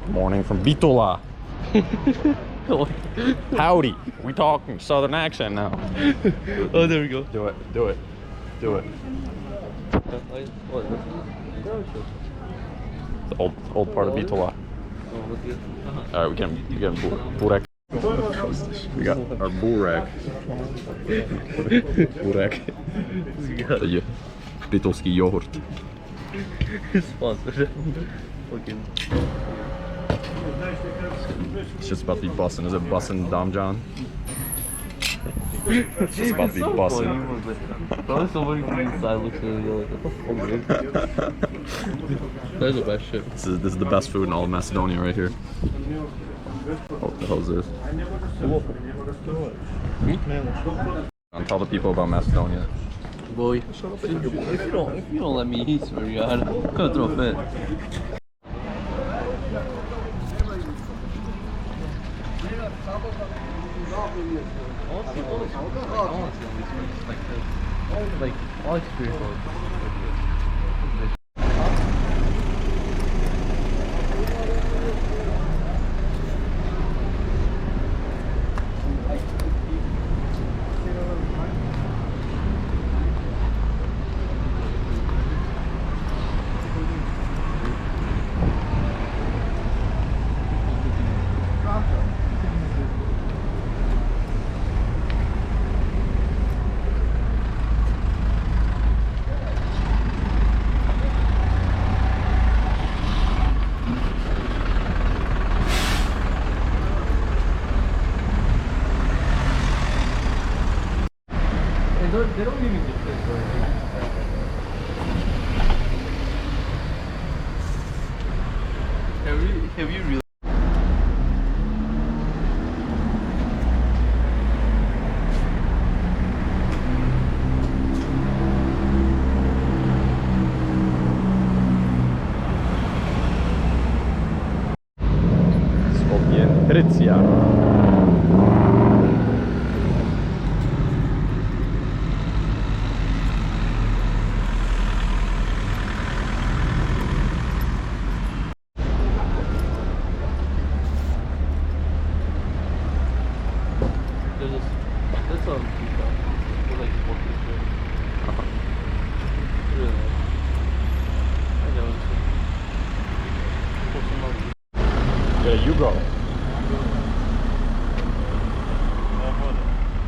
Morning from Bitola. Howdy. We talking southern accent now. Oh, there we go. Do it. Do it. Do it. The old part of Bitola. Alright, we get burek. We got our burek. Burek. The Bitolski yogurt. Sponsored. Fucking. It's just about to be bussin'. Is it bussin' Dom John? It's just about to be bussin'. Probably somebody from inside looks at it like, what the fuck, dude? That's the best shit. This is the best food in all of Macedonia right here. What the hell is this? Tell the people about Macedonia. Boy, if you don't let me eat, swear to God, I'm gonna throw a fit. Like all experience. They don't even get this Have you really? Skopje, That's on pizza. Like pork pizza. Really nice. I know. Yeah, you go. But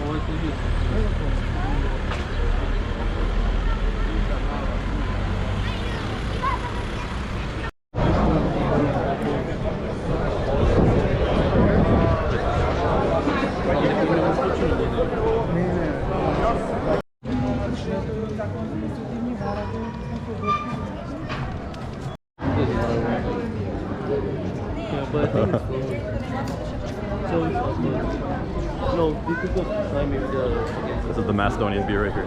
I think it's so no, you could go behind me with the This is the Macedonian beer right here.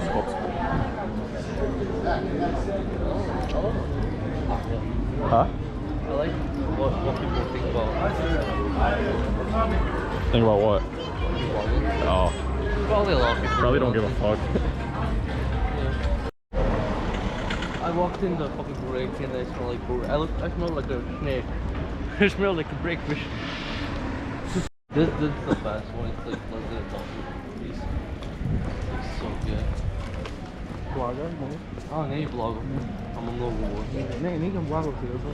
Huh? I like what people think about. Think about what? Oh. Probably a lot of people. Probably don't give a fuck. I walked in the fucking break and I smell like break. I smell like a snake. I smell like a breakfish. This is the best one. It's like the piece. It's so good. Vlogger, Ah, nem vlog. I'm a novo. nem que vlogger filho, eu vou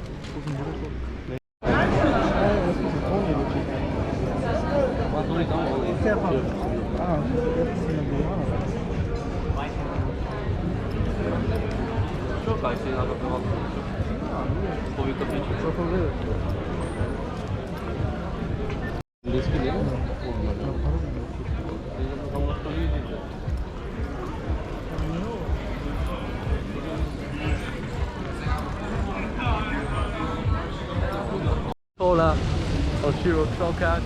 Mas não então. Você fala. Ah, Deixa eu jogar isso aí lá pra pegar. Vou ver o tapete. só pra ver. Desse que nem não. Bitola or Shirok Sokak.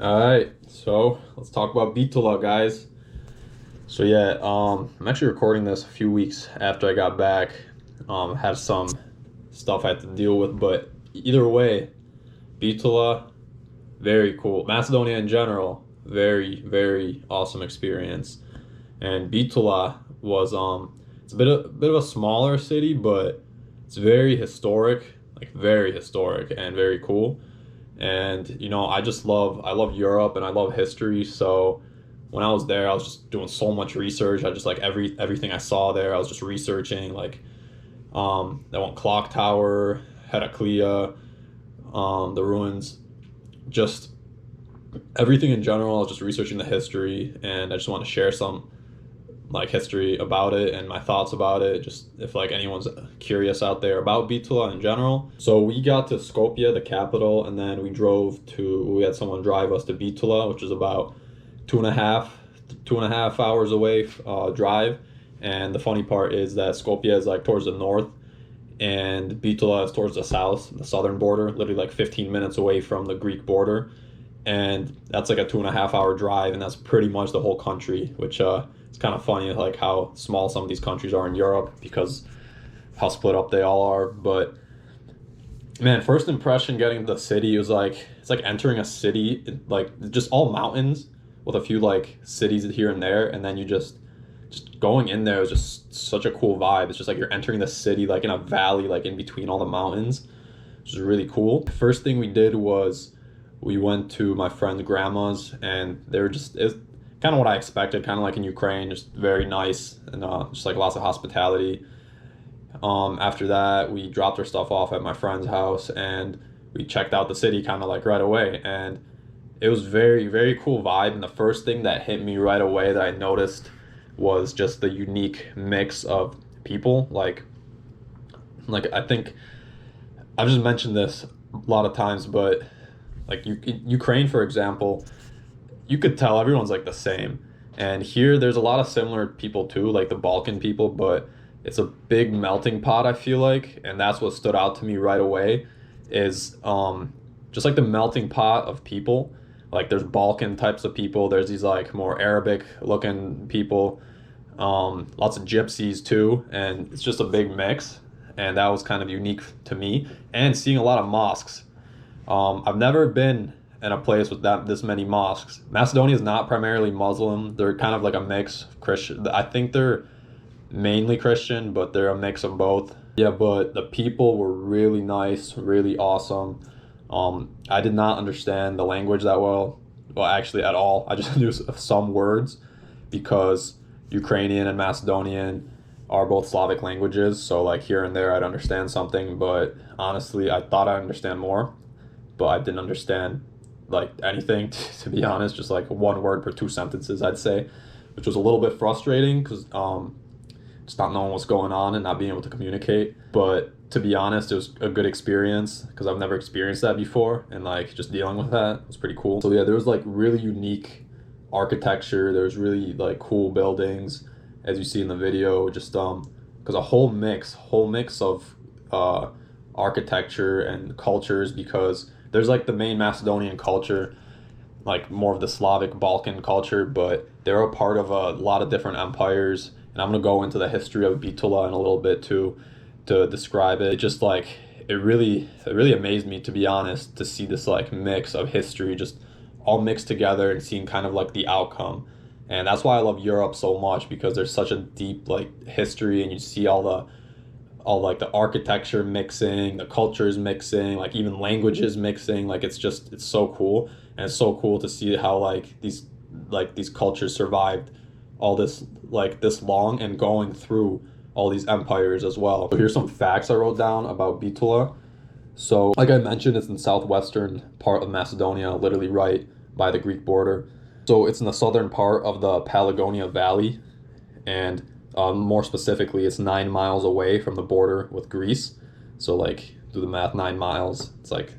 Alright, so let's talk about Bitola, guys. So yeah, I'm actually recording this a few weeks after I got back. Had some stuff I had to deal with, but either way, Bitola, very cool. Macedonia in general, very, very awesome experience. And Bitola was it's a bit of a smaller city, but it's very historic, like very historic and very cool. And you know, I love Europe and I love history, so when I was there I was just doing so much research. I just like everything I saw there I was just researching, like that one clock tower, Heraclea, the ruins, just everything in general. I was just researching the history, and I just want to share some like history about it and my thoughts about it, just if like anyone's curious out there about Bitola in general. So we got to Skopje, the capital, and then we had someone drive us to Bitola, which is about two and a half hours away drive. And the funny part is that Skopje is like towards the north and Bitola is towards the south, the southern border, literally like 15 minutes away from the Greek border. And that's like a 2.5 hour drive, and that's pretty much the whole country, which it's kind of funny like how small some of these countries are in Europe because how split up they all are. But man, first impression getting to the city, it was like it's like entering a city, like just all mountains with a few like cities here and there, and then you just going in there was just such a cool vibe. It's just like you're entering the city like in a valley, like in between all the mountains, which is really cool. The first thing we did was we went to my friend's grandma's, and they were just, it's kind of what I expected, kind of like in Ukraine, just very nice and just like lots of hospitality. After that, we dropped our stuff off at my friend's house and we checked out the city kind of like right away, and it was very, very cool vibe. And the first thing that hit me right away that I noticed was just the unique mix of people. Like I think I've just mentioned this a lot of times, but like Ukraine, for example, you could tell everyone's like the same. And here there's a lot of similar people too, like the Balkan people, but it's a big melting pot, I feel like. And that's what stood out to me right away is just like the melting pot of people. Like there's Balkan types of people, there's these like more Arabic looking people, lots of gypsies too, and it's just a big mix. And that was kind of unique to me. And seeing a lot of mosques. I've never been in a place with this many mosques. Macedonia is not primarily Muslim. They're kind of like a mix of Christian. I think they're mainly Christian, but they're a mix of both. Yeah, but the people were really nice, really awesome. I did not understand the language that well actually at all. I just knew some words because Ukrainian and Macedonian are both Slavic languages. So like here and there I'd understand something, but honestly I thought I understand more. But I didn't understand like anything, to be honest, just like one word per 2 sentences, I'd say, which was a little bit frustrating because just not knowing what's going on and not being able to communicate. But to be honest, it was a good experience because I've never experienced that before, and like just dealing with that was pretty cool. So yeah, there was like really unique architecture. There's really like cool buildings, as you see in the video, just because a whole mix of architecture and cultures, because there's like the main Macedonian culture, like more of the Slavic Balkan culture, but they're a part of a lot of different empires. And I'm going to go into the history of Bitola in a little bit too, to describe it. It just like, it really amazed me, to be honest, to see this like mix of history just all mixed together and seeing kind of like the outcome. And that's why I love Europe so much, because there's such a deep like history, and you see all like the architecture mixing, the cultures mixing, like even languages mixing. Like it's so cool. And it's so cool to see how like these cultures survived all this long and going through all these empires as well. So here's some facts I wrote down about Bitola. So like I mentioned, it's in the southwestern part of Macedonia, literally right by the Greek border. So it's in the southern part of the Pelagonia Valley, and more specifically, it's 9 miles away from the border with Greece. So like, do the math, 9 miles, it's like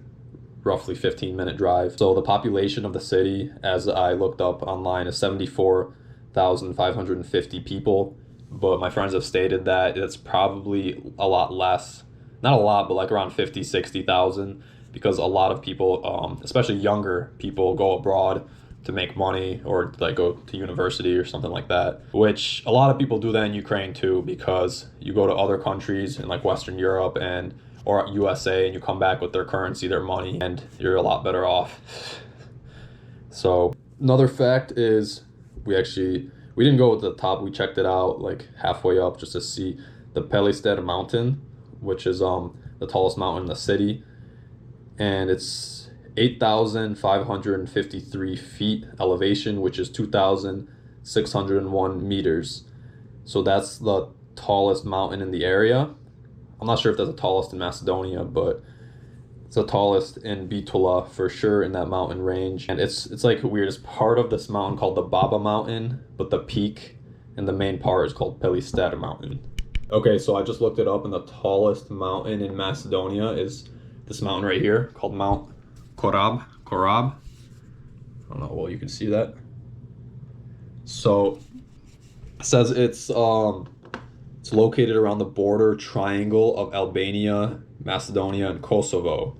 roughly 15-minute drive. So the population of the city, as I looked up online, is 74,550 people. But my friends have stated that it's probably a lot less not a lot, but like around 50, 60,000, because a lot of people, especially younger people, go abroad to make money or like go to university or something like that, which a lot of people do that in Ukraine too, because you go to other countries in like Western Europe and or USA and you come back with their currency, their money, and you're a lot better off. So another fact is we didn't go to the top. We checked it out like halfway up just to see the Pelister mountain, which is the tallest mountain in the city, and it's 8,553 feet elevation, which is 2,601 meters. So that's the tallest mountain in the area. I'm not sure if that's the tallest in Macedonia, but it's the tallest in Bitola for sure in that mountain range. And it's like weird. It's part of this mountain called the Baba Mountain, but the peak and the main part is called Pelister Mountain. Okay, so I just looked it up, and the tallest mountain in Macedonia is this mountain right here called Mount Korab. I don't know, well, you can see that. So it says it's located around the border triangle of Albania, Macedonia, and Kosovo.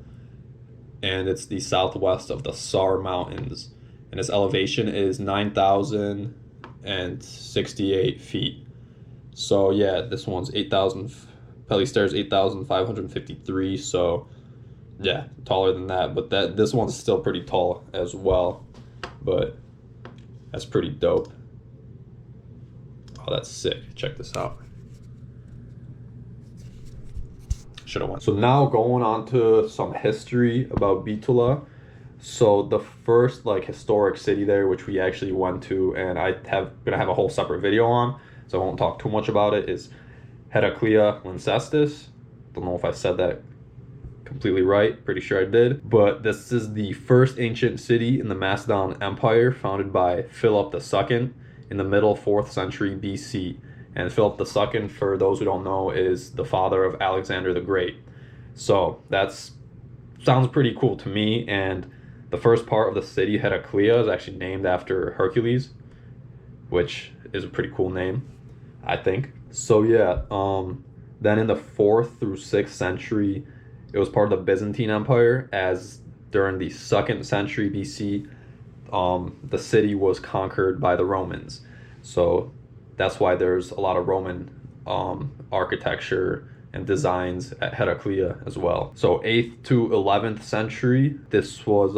And it's the southwest of the Sar Mountains. And its elevation is 9,068 feet. So yeah, this one's 8,000, Pelister is 8,553. So yeah, taller than that. But this one's still pretty tall as well. But that's pretty dope. Oh, that's sick. Check this out. Should have went. So now going on to some history about Bitola. So the first like historic city there, which we actually went to, and gonna have a whole separate video on, so I won't talk too much about it, is Heraclea Lyncestis. Don't know if I said that completely right. Pretty sure I did. But this is the first ancient city in the Macedonian Empire, founded by Philip II in the middle 4th century BC. And Philip II, for those who don't know, is the father of Alexander the Great. So sounds pretty cool to me. And the first part of the city, Heraclea, is actually named after Hercules, which is a pretty cool name, I think. So yeah, then in the 4th through 6th century, it was part of the Byzantine Empire, as during the 2nd century BC, the city was conquered by the Romans. So that's why there's a lot of Roman architecture and designs at Heraclea as well. So 8th to 11th century, this was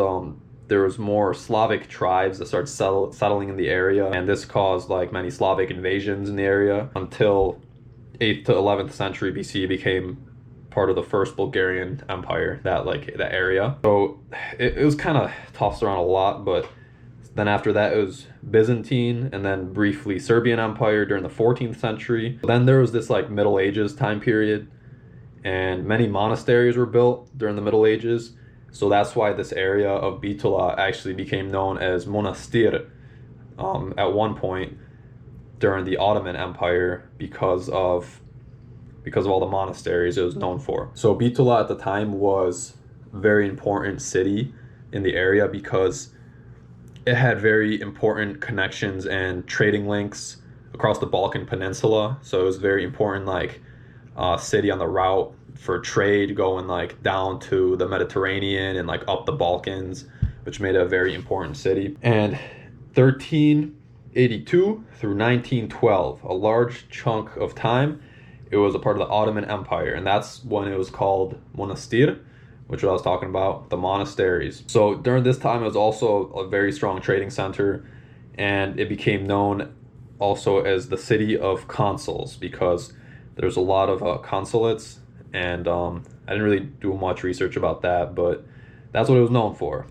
there was more Slavic tribes that started settling in the area, and this caused like many Slavic invasions in the area until 8th to 11th century BC became part of the first Bulgarian Empire, that area. So it was kind of tossed around a lot, but then after that, it was Byzantine, and then briefly Serbian Empire during the 14th century. Then there was this like Middle Ages time period, and many monasteries were built during the Middle Ages. So that's why this area of Bitola actually became known as Monastir at one point during the Ottoman Empire because of all the monasteries it was known for. So Bitola at the time was a very important city in the area because it had very important connections and trading links across the Balkan Peninsula. So it was very important city on the route for trade going down to the Mediterranean and up the Balkans, which made it a very important city. And 1382 through 1912, a large chunk of time, it was a part of the Ottoman Empire, and that's when it was called Monastir, which I was talking about, the monasteries. So during this time, it was also a very strong trading center, and it became known also as the city of consuls because there's a lot of consulates, and I didn't really do much research about that, but that's what it was known for.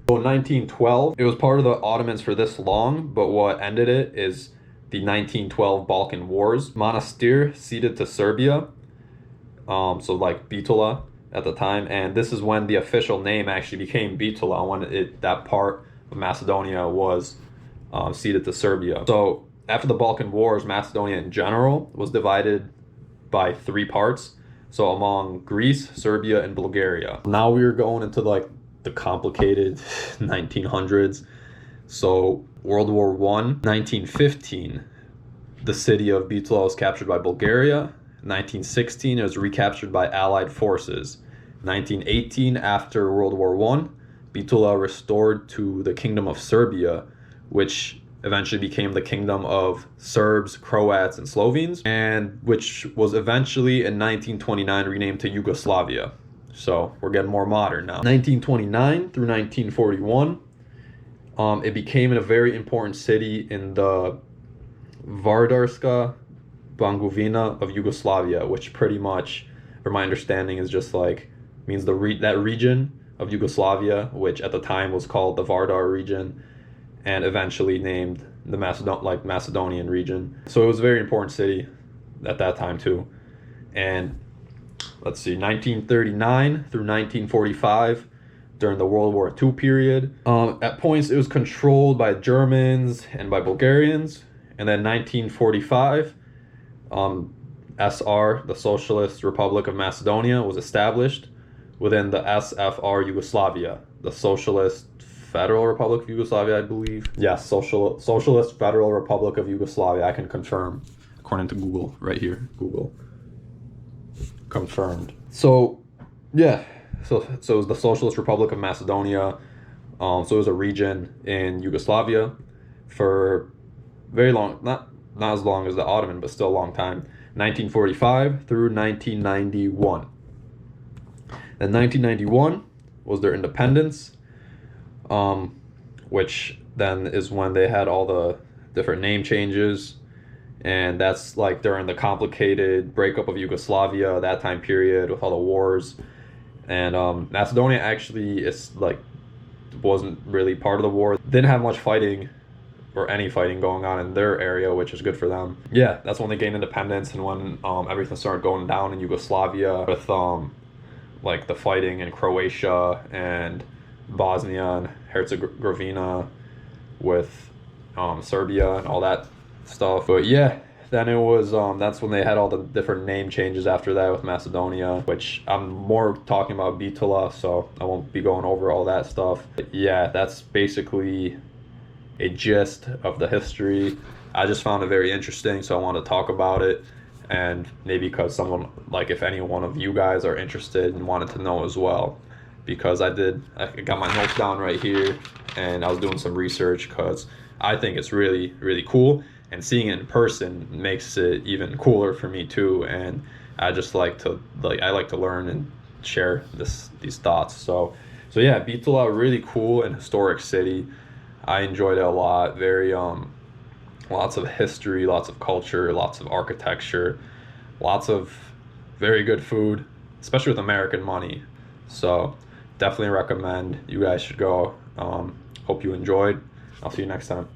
So in 1912, it was part of the Ottomans for this long, but what ended it is the 1912 Balkan Wars. Monastir ceded to Serbia, so Bitola at the time, and this is when the official name actually became Bitola, when that part of Macedonia was ceded to Serbia. So after the Balkan Wars, Macedonia in general was divided by 3 parts, so among Greece, Serbia, and Bulgaria. Now we are going into the complicated 1900s. So World War I, 1915, the city of Bitola was captured by Bulgaria, 1916, it was recaptured by Allied forces. 1918, after World War I, Bitola restored to the Kingdom of Serbia, which eventually became the Kingdom of Serbs, Croats, and Slovenes, and which was eventually in 1929 renamed to Yugoslavia. So we're getting more modern now. 1929 through 1941, it became a very important city in the Vardarska Bangovina of Yugoslavia, which pretty much, from my understanding, is just like means that region of Yugoslavia, which at the time was called the Vardar region, and eventually named the Macedonian region. So it was a very important city at that time too. And let's see, 1939 through 1945, during the World War II period. At points, it was controlled by Germans and by Bulgarians. And then 1945, SR, the Socialist Republic of Macedonia, was established within the SFR Yugoslavia, the Socialist Federal Republic of Yugoslavia, I believe. Yes, Socialist Federal Republic of Yugoslavia, I can confirm, according to Google, right here, Google. Confirmed. So, yeah, so it was the Socialist Republic of Macedonia. So it was a region in Yugoslavia for very long, not as long as the Ottoman, but still a long time. 1945 through 1991. Then 1991 was their independence, which then is when they had all the different name changes. And that's like during the complicated breakup of Yugoslavia, that time period with all the wars. And Macedonia actually wasn't really part of the war. Didn't have much fighting or any fighting going on in their area, which is good for them. Yeah, that's when they gained independence, and when everything started going down in Yugoslavia with like the fighting in Croatia and Bosnia and Herzegovina with Serbia and all that stuff. But yeah, then it was that's when they had all the different name changes after that with Macedonia, which I'm more talking about Bitola, so I won't be going over all that stuff. But yeah, that's basically a gist of the history. I just found it very interesting, so I want to talk about it, and maybe because someone, like if any one of you guys are interested and wanted to know as well, because I got my notes down right here, and I was doing some research because I think it's really, really cool, and seeing it in person makes it even cooler for me too. And I just like to learn and share these thoughts. So yeah, Bitola, really cool and historic city. I enjoyed it a lot. Very lots of history, lots of culture, lots of architecture, lots of very good food, especially with American money. So definitely recommend. You guys should go. Hope you enjoyed. I'll see you next time.